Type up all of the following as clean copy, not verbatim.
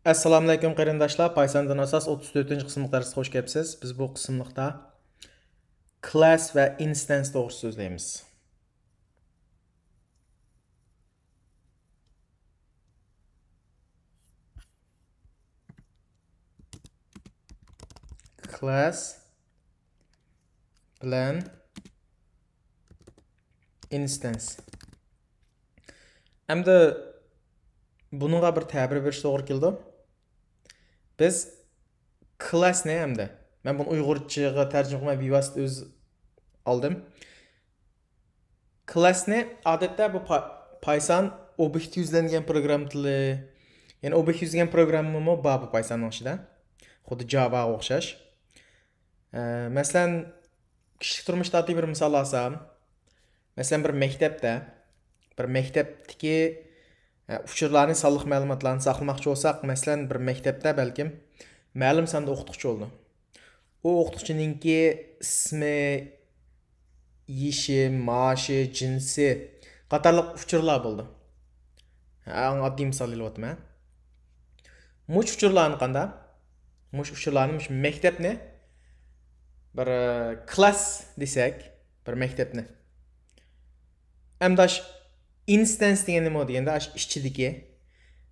Assalamu alaykum qarindoshlar. Pythondan asos 34-qismlik darsga xush kelibsiz. Biz bu qismliqda class va instance to'g'risida so'zlaymiz. Class bilan instance. Endi buningga bir ta'bir berish to'g'ri keldi. Biz class ne endi? Men buni Uyg'urchaga tarjima qilmay bevosita o'z oldim. Class ne? Odatda bu Python obyekt yuzlangan program tili. Yani obyekt yuzlangan programmami bor bu Pythonning ichida. Xuddi Javaga o'xshash. Masalan, kishilik turmushda oddiy bir misol olsam, masalan bir maktabdagi uchurlarni sonliq ma'lumotlarni saqlamoqchi bo'lsak, masalan bir maktabda balkim ma'lum sonda o'qituvchi bo'ldi. U o'qituvchininki ismi, yeshi, maoshi, jinsi qatorliq uchurlar bo'ldi. Eng oddiy misol ilyapman. Mush uchurlarni qanda? Mush uchurlarni maktabni bir class desak, bir maktabni. Amdash instance degani nima deganda, ichidagi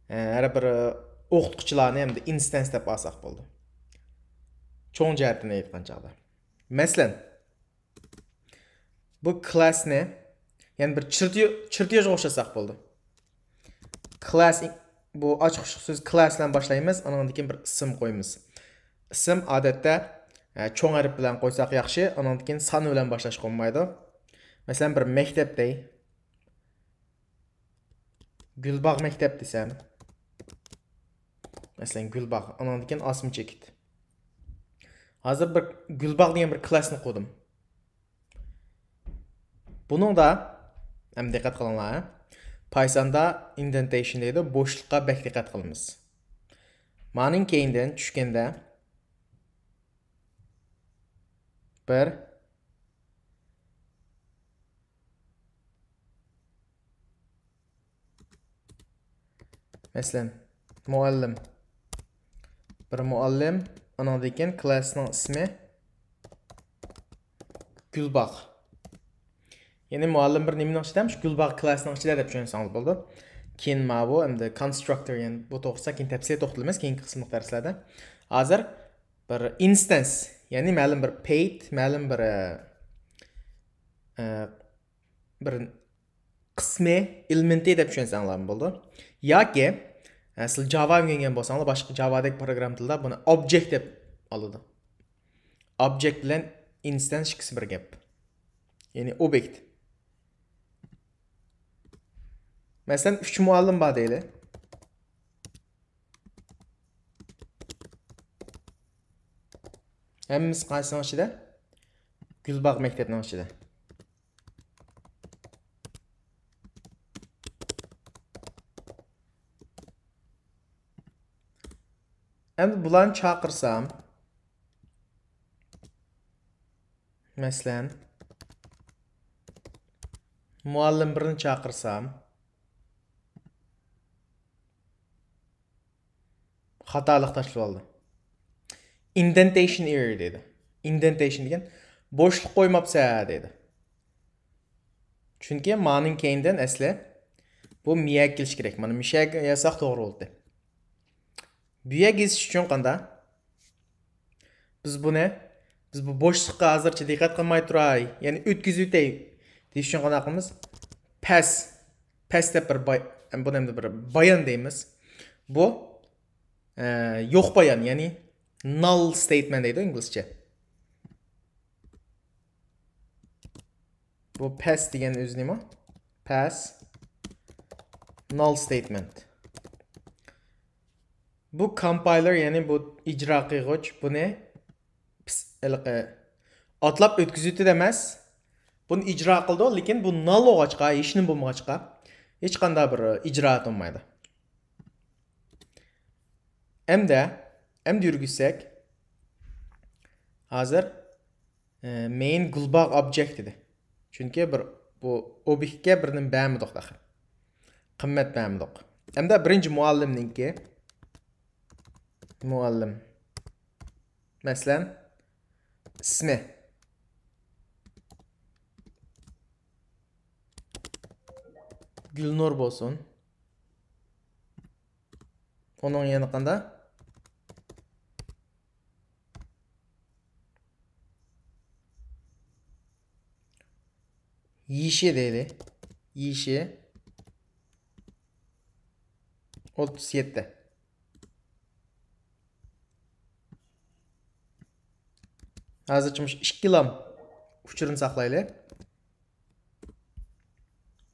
har bir o'qituvchilarni hamda instance deb olsak bo'ldi. Cho'ng jihatini aytgan chog'da. Masalan, bu classni, ya'ni bir chirtyojga o'xshasak bo'ldi. Class bu ochiq so'z class bilan boshlaymiz, undan keyin bir ism qo'yamiz. Ism odatda cho'ng harf bilan qo'ysak yaxshi, undan keyin son bilan boshlash qo'ymaydi. Masalan, bir maktabday Gulbog' maktab desam. Masalan, Gulbog', undan keyin osm chekit. Hozir bir Gulbog' degan bir klassni qo'ydim. Buningda ham diqqat qilinglar. Pythonda indentation deydi, bo'shliqqa bak diqqat qilamiz. Ma'ning keyindan tushganda bir masalan muallim, bir muallim, undan keyin klassning ismi Gulbog'. Yani muallim bir nimaning ichidamish, Gulbog' klassining ichida deb tushunsangiz bo'ldi. Keyin mana bu endi constructor, yani bu to'g'risida keyin tafsil to'xtalamiz keyingi qismli darslarda. Hozir bir instance, ya'ni ma'lum bir paid, ma'lum bir qismi elementi deb tushunsangiz bo'ldi. Yoki siz Java o'rgangan bo'lsangiz, boshqa Javadagi program tilida buni object deb oladi. Object bilan instance ikkisi bir gap. Ya'ni obyekt. Masalan 3 muallim bor deylik. Hammamiz qaysining ichida? Gulbog' maktabining ichida. Endi bularni chaqirsam, masalan muallim birini chaqirsam, xatolik tashlab oldi. Indentation error dedi. Indentation degan bo'shliq qo'ymabsa dedi. Chunki ma'ning keyindan asli bu miyak kelish kerak. Mana mishak yasoq to'g'ri bo'ldi. Buyak yezish uchun qanda? Biz bu bo'shliqqa hozircha diqqat qilmay turay, ya'ni o'tkazib o'tay deyish uchun qanday qilamiz? Pass deb bir buni endi bir bayon deymiz. Bu yo'q bayon, ya'ni null statement deydi inglizcha. Bu pass degan o'zi nima? Pass null statement. Bu compiler, ya'ni bu ijro qilg'ich buni otlab o'tkazuvchi emas. Buni ijro qildi, lekin bu null bo'lg'achqa, hech nima bo'lmag'achqa hech qanday bir ijro bo'lmaydi. Endi yurgizsak, hozir main Gulbog' object dedi. Chunki bu obyektga birni ba'midoq daxil. Qimmat ba'midoq. Endi birinchi muallimningki muallim. Masalan, ismi. Gülnur bo'lsin. Onun yana qanda? Yişi deyli. Yişi 37. Hazırçımış 2 lam uçurun saqlaylı.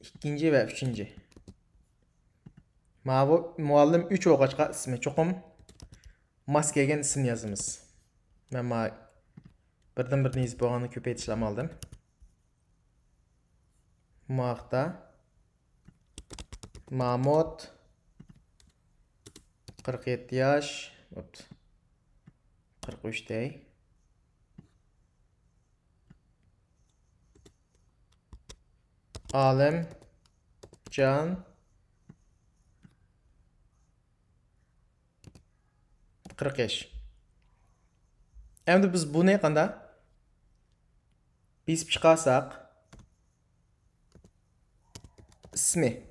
İkinci ve üçüncü. Mavi muallim 3 o'qachqa ismi cho'qim mas kelgan ism yozamiz. Men birdan bir yozib bo'lganini ko'paytirishlam oldim. Maqta Mahmud 47 yosh, 43 day. Alim Can 45. Endi biz buni qanday? Biz chiqarsak ismi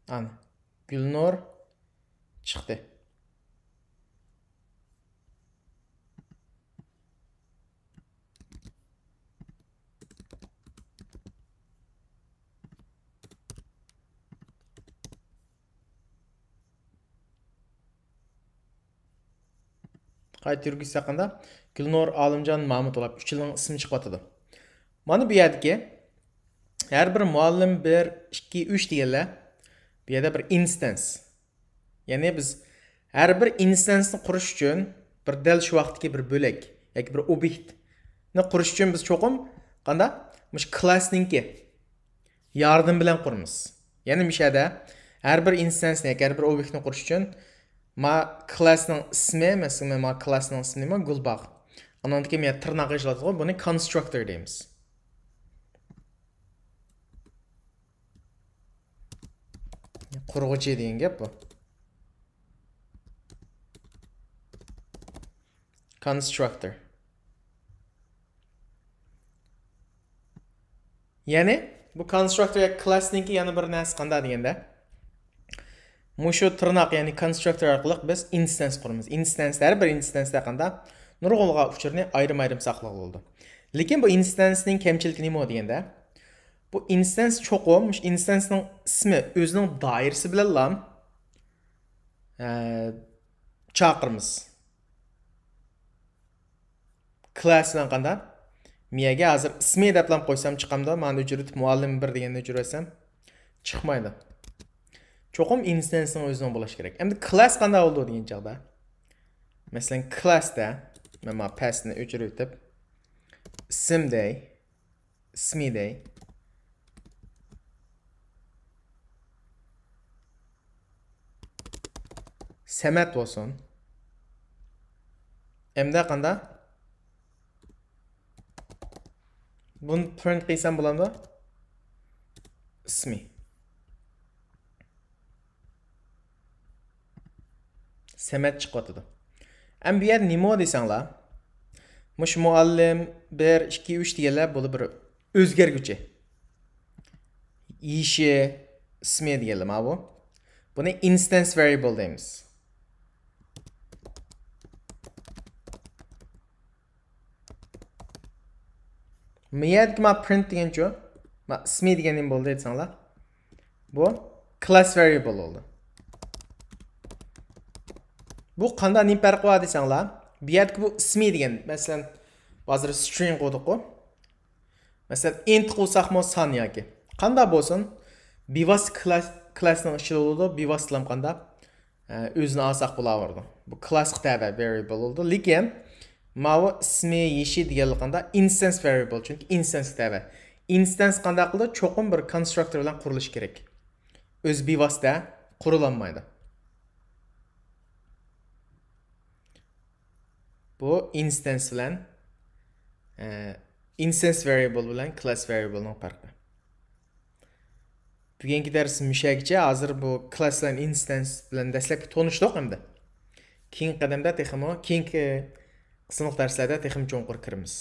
ana Gülnur chiqdi. Qayta yurgizsa qanda Gülnur Alimjon Mahmud olab 3 yilning ismi chiqyapti. Mana bu yerdagi har bir muallim 1 2 3 deganlar bu yerda bir instance. Ya'ni biz har bir instansni qurish uchun bir dal shu vaqtdagi bir bo'lak yoki bir obyektni qurish uchun biz cho'qim qanda mush classninki yardım bilan quramiz. Ya'ni mishada har bir instansni yoki har bir obyektni qurish uchun ma classning ismi, masalan, ma classning ismi nima? Gulbag. Andan keyin men tirnoq ishlatib, buni constructor deymiz. Qurg'uchi degan gap bu. Constructor. Ya'ni bu constructor yoki classninki yana bir narsa qanday deganda mushu tirnoq ya'ni constructor orqali biz instance quramiz. Instancelar bir instance'da qanday nurg'ulg'a uchurni ayrim-ayrim saqlab bo'ldi. Lekin bu instancening kamchiligi nima deganda bu instance cho'qim, instancening ismi o'zining doirasi bilan lam chaqiramiz. Class bilan qanday miyaga hozir ismi deb lam qo'ysam chiqamda, men o'chirib muallim 1 deganni o'chirasam chiqmaydi. Cho'qim instancening o'zidan bo'lish kerak. Endi class qanday bo'ldi degan chaqda. Masalan, classda men ma passni o'chirib o'tib ismday, ismiday Samat bo'lsin. Endi qanday? Buni print qilsam bo'ladimi? Ismi. Samat chiqyapti. Endi bu yer nima desanglar? Mush muallim 1 2 3 deganlar bo'lib bir o'zgarguchi. Ishi ismi deganlar mana bu. Buni instance variable deymiz. Miyadki ma print degancha, ma ismi deganim bo'ldi desanglar. Bu class variable oldu. Bu qanday ne farqi bor desanglar, bu yerda bu ismi degan, masalan, hozir string qo'ydik-ku. Masalan, int qo'ysaqmi son yoki. Qanday bo'lsin? Bivas classning ichida bo'ladi, bivas bilan qanday o'zini olsaq bo'laverdi. Bu class qitava variable bo'ldi, lekin mana ismi yeshi deganligida instance variable, chunki instance qitava. Instance qanday qildi? Cho'qim bir constructor bilan qurilishi kerak. O'z bivasda qurilolmaydi. Bu instance bilan instance variable bilan class variablening farqi. Bugungi dars mushagicha. Hozir bu classline instance bilan dastlabki tanishdik endi. Keyingi qadamda texmo, keyingi qismliq darslarda texim cho'nqur kiramiz.